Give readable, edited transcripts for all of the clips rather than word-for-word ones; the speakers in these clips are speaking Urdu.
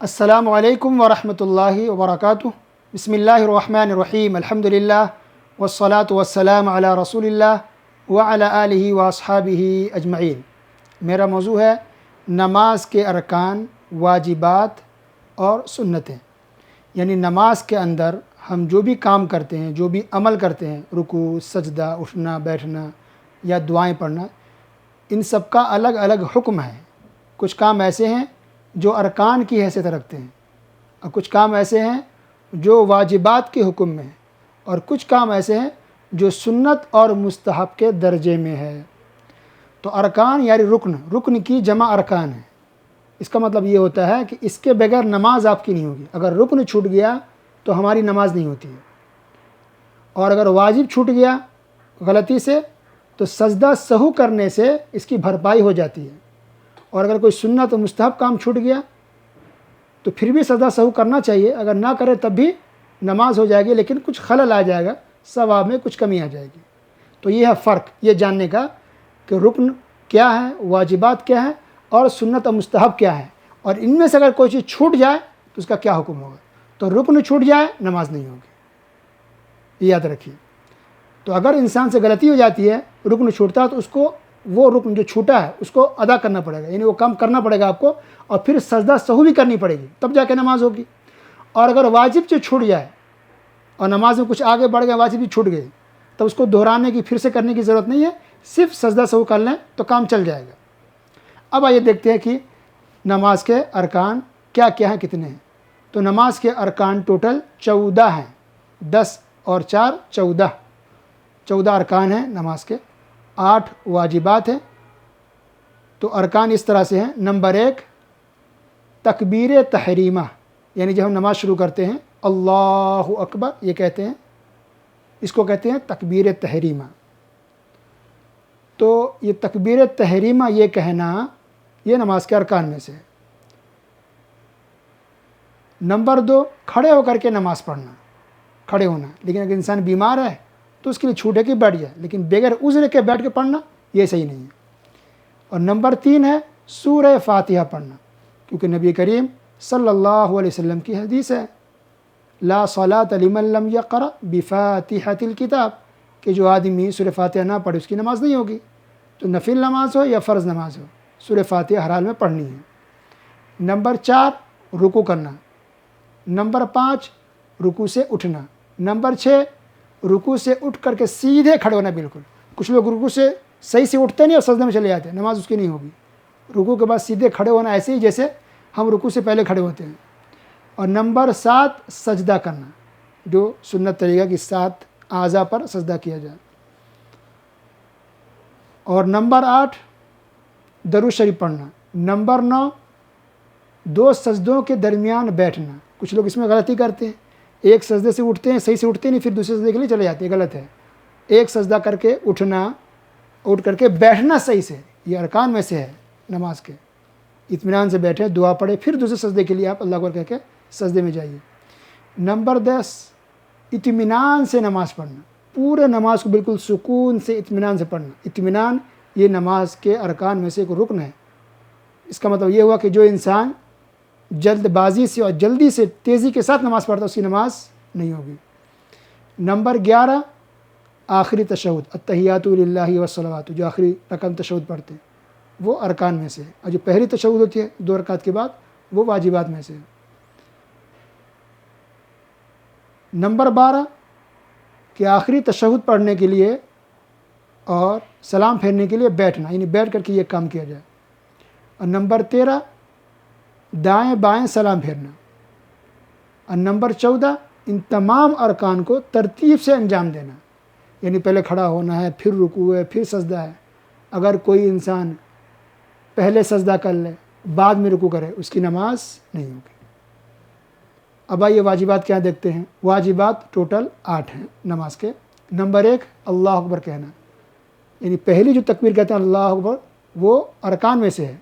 السلام علیکم ورحمۃ اللہ وبرکاتہ۔ بسم اللہ الرحمن الرحیم، الحمدللہ والصلاة والسلام علی رسول اللہ وعلی آلہ واصحابہ اجمعین۔ میرا موضوع ہے نماز کے ارکان، واجبات اور سنتیں، یعنی نماز کے اندر ہم جو بھی کام کرتے ہیں، جو بھی عمل کرتے ہیں، رکوع، سجدہ، اٹھنا بیٹھنا یا دعائیں پڑھنا، ان سب کا الگ الگ حکم ہے۔ کچھ کام ایسے ہیں جو ارکان کی حیثیت رکھتے ہیں، اور کچھ کام ایسے ہیں جو واجبات کے حکم میں ہیں، اور کچھ کام ایسے ہیں جو سنت اور مستحب کے درجے میں ہے۔ تو ارکان یعنی رکن کی جمع ارکان ہے۔ اس کا مطلب یہ ہوتا ہے کہ اس کے بغیر نماز آپ کی نہیں ہوگی۔ اگر رکن چھوٹ گیا تو ہماری نماز نہیں ہوتی ہے، اور اگر واجب چھوٹ گیا غلطی سے تو سجدہ سہو کرنے سے اس کی بھرپائی ہو جاتی ہے، اور اگر کوئی سنت و مستحب کام چھوٹ گیا تو پھر بھی سجدہ سہو کرنا چاہیے، اگر نہ کرے تب بھی نماز ہو جائے گی، لیکن کچھ خلل آ جائے گا، ثواب میں کچھ کمی آ جائے گی۔ تو یہ ہے فرق، یہ جاننے کا کہ رکن کیا ہے، واجبات کیا ہے، اور سنت و مستحب کیا ہے، اور ان میں سے اگر کوئی چیز چھوٹ جائے تو اس کا کیا حکم ہوگا۔ تو رکن چھوٹ جائے نماز نہیں ہوگی، یہ یاد رکھیے۔ تو اگر انسان سے غلطی ہو جاتی ہے، رکن چھوٹتا ہے، تو اس کو وہ رکن جو چھوٹا ہے اس کو ادا کرنا پڑے گا، یعنی وہ کام کرنا پڑے گا آپ کو، اور پھر سجدہ سہو بھی کرنی پڑے گی، تب جا کے نماز ہوگی۔ اور اگر واجب جو چھوٹ جائے اور نماز میں کچھ آگے بڑھ گیا، واجب بھی چھوٹ گئے، تب اس کو دہرانے کی، پھر سے کرنے کی ضرورت نہیں ہے، صرف سجدہ سہو کر لیں تو کام چل جائے گا۔ اب آئیے دیکھتے ہیں کہ نماز کے ارکان کیا کیا ہیں، کتنے ہیں۔ تو نماز کے ارکان ٹوٹل 14 ہیں، 10 اور 4 14 ارکان ہیں نماز کے، 8 واجبات ہیں۔ تو ارکان اس طرح سے ہیں۔ نمبر 1 تکبیر تحریمہ، یعنی جب ہم نماز شروع کرتے ہیں اللہ اکبر یہ کہتے ہیں، اس کو کہتے ہیں تکبیر تحریمہ۔ تو یہ تکبیر تحریمہ یہ کہنا یہ نماز کے ارکان میں سے ہے۔ نمبر 2 کھڑے ہو کر کے نماز پڑھنا، کھڑے ہونا، لیکن اگر انسان بیمار ہے تو اس کے لیے چھوٹ ہے کہ بیٹھ جائے، لیکن بغیر عذر کے بیٹھ کے پڑھنا یہ صحیح نہیں ہے۔ اور نمبر 3 ہے سورہ فاتحہ پڑھنا، کیونکہ نبی کریم صلی اللہ علیہ وسلم کی حدیث ہے لا صلاۃ لمن لم یقرأ بفاتحۃ الکتاب، کہ جو آدمی سورہ فاتحہ نہ پڑھے اس کی نماز نہیں ہوگی۔ تو نفل نماز ہو یا فرض نماز ہو، سورہ فاتحہ ہر حال میں پڑھنی ہے۔ نمبر 4 رکوع کرنا۔ نمبر 5 رکوع سے اٹھنا۔ نمبر 6 رکوع سے اٹھ کر کے سیدھے کھڑے ہونا۔ بالکل کچھ لوگ رکوع سے صحیح سے اٹھتے نہیں اور سجدے میں چلے جاتے ہیں، نماز اس کی نہیں ہوگی۔ رکوع کے بعد سیدھے کھڑے ہونا، ایسے ہی جیسے ہم رکوع سے پہلے کھڑے ہوتے ہیں۔ اور نمبر 7 سجدہ کرنا، جو سنت طریقہ کی 7 اعضاء پر سجدہ کیا جائے۔ اور نمبر 8 درود شریف پڑھنا۔ نمبر 9 2 سجدوں کے درمیان بیٹھنا۔ کچھ لوگ اس میں غلطی کرتے ہیں، ایک سجدے سے اٹھتے ہیں، صحیح سے اٹھتے نہیں، پھر دوسرے سجدے کے لیے چلے جاتے ہیں، غلط ہے۔ ایک سجدہ کر کے اٹھنا، اٹھ کر کے بیٹھنا صحیح سے، یہ ارکان میں سے ہے نماز کے۔ اطمینان سے بیٹھے، دعا پڑھے، پھر دوسرے سجدے کے لیے آپ اللہ اکبر کہہ کے سجدے میں جائیے۔ نمبر 10 اطمینان سے نماز پڑھنا، پورے نماز کو بالکل سکون سے اطمینان سے پڑھنا۔ اطمینان یہ نماز کے ارکان میں سے ایک رکن ہے۔ اس کا مطلب یہ ہوا کہ جو انسان جلد بازی سے اور جلدی سے تیزی کے ساتھ نماز پڑھتا ہے اس کی نماز نہیں ہوگی۔ نمبر 11 آخری تشہد، التحیات للہ والصلوات، جو آخری رکعت تشہد پڑھتے ہیں وہ ارکان میں سے ہے، اور جو پہلی تشہد ہوتی ہے 2 رکعت کے بعد وہ واجبات میں سے ہے۔ نمبر 12 کہ آخری تشہد پڑھنے کے لیے اور سلام پھیرنے کے لیے بیٹھنا، یعنی بیٹھ کر کے یہ کام کیا جائے۔ اور نمبر 13 دائیں بائیں سلام پھیرنا۔ اور نمبر 14 ان تمام ارکان کو ترتیب سے انجام دینا، یعنی پہلے کھڑا ہونا ہے، پھر رکوع ہے، پھر سجدہ ہے۔ اگر کوئی انسان پہلے سجدہ کر لے بعد میں رکوع کرے اس کی نماز نہیں ہوگی۔ اب آئیے واجبات کیا دیکھتے ہیں۔ واجبات ٹوٹل 8 ہیں نماز کے۔ نمبر 1 اللہ اکبر کہنا، یعنی پہلی جو تکبیر کہتے ہیں اللہ اکبر وہ ارکان میں سے ہے۔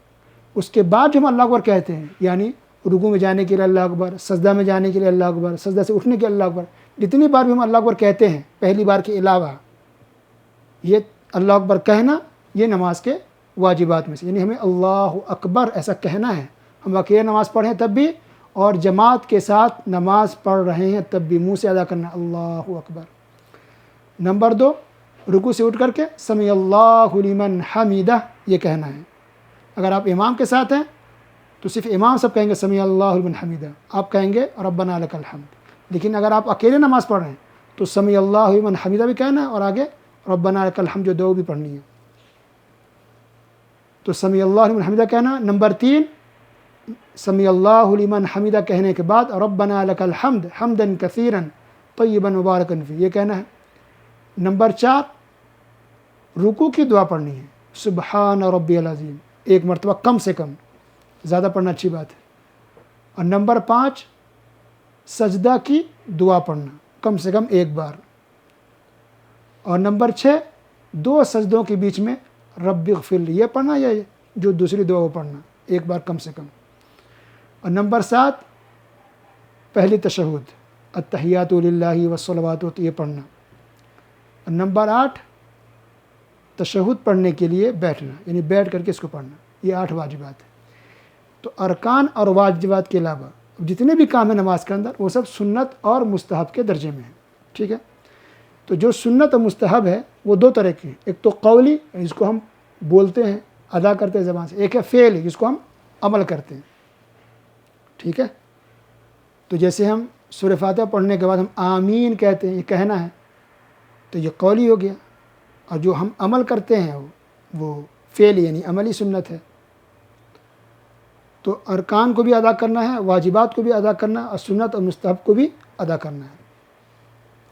اس کے بعد جو ہم اللہ اکبر کہتے ہیں، یعنی رکوع میں جانے کے لیے اللہ اکبر، سجدہ میں جانے کے لیے اللہ اکبر، سجدہ سے اٹھنے کے لیے اللہ اکبر، جتنی بار بھی ہم اللہ اکبر کہتے ہیں پہلی بار کے علاوہ، یہ اللہ اکبر کہنا یہ نماز کے واجبات میں سے، یعنی ہمیں اللہ اکبر ایسا کہنا ہے، ہم واقعی نماز پڑھیں تب بھی اور جماعت کے ساتھ نماز پڑھ رہے ہیں تب بھی منہ سے ادا کرنا اللہ اکبر۔ نمبر 2، رکوع سے اٹھ کر کے سمیع اللہ لمن حمیدہ یہ کہنا ہے۔ اگر آپ امام کے ساتھ ہیں تو صرف امام سب کہیں گے سمیع اللہ لمن حمیدہ، آپ کہیں گے ربنا لک الحمد۔ لیکن اگر آپ اکیلے نماز پڑھ رہے ہیں تو سمیع اللہ لمن حمیدہ بھی کہنا ہے اور آگے ربنا لک الحمد جو دو بھی پڑھنی ہے، تو سمیع اللہ لمن حمیدہ کہنا۔ نمبر 3، سمیع اللہ لمن حمیدہ کہنے کے بعد ربنا لک الحمد حمدا کثیرا طیبا مبارکا فیہ یہ کہنا ہے۔ نمبر 4، رکوع کی دعا پڑھنی ہے، سبحان ربی العظیم ایک مرتبہ کم سے کم، زیادہ پڑھنا اچھی بات ہے۔ اور نمبر 5، سجدہ کی دعا پڑھنا کم سے کم ایک بار۔ اور نمبر 6، 2 سجدوں کے بیچ میں رب اغفر لی یہ پڑھنا یا جو دوسری دعا وہ پڑھنا ایک بار کم سے کم۔ اور نمبر 7، پہلی تشہد التحیات للہ والصلوات یہ پڑھنا۔ اور نمبر 8، تشہد پڑھنے کے لیے بیٹھنا، یعنی بیٹھ کر کے اس کو پڑھنا۔ یہ 8 واجبات ہیں۔ تو ارکان اور واجبات کے علاوہ جتنے بھی کام ہیں نماز کے اندر وہ سب سنت اور مستحب کے درجے میں ہیں، ٹھیک ہے۔ تو جو سنت اور مستحب ہے وہ 2 طرح کی ہیں، ایک تو قولی جس کو ہم بولتے ہیں ادا کرتے ہیں زبان سے، ایک ہے فعلی جس کو ہم عمل کرتے ہیں، ٹھیک ہے۔ تو جیسے ہم سورہ فاتحہ پڑھنے کے بعد ہم آمین کہتے ہیں، یہ کہنا ہے تو یہ قولی ہو گیا، اور جو ہم عمل کرتے ہیں وہ فعلی یعنی عملی سنت ہے۔ تو ارکان کو بھی ادا کرنا ہے، واجبات کو بھی ادا کرنا ہے، اور سنت اور مستحب کو بھی ادا کرنا ہے۔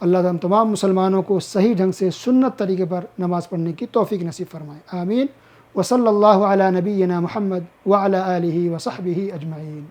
اللہ تعالیٰ تمام مسلمانوں کو صحیح ڈھنگ سے سنت طریقے پر نماز پڑھنے کی توفیق نصیب فرمائے، آمین۔ وصلی اللہ علی نبینا محمد وعلی آلہ وصحبہ اجمعین۔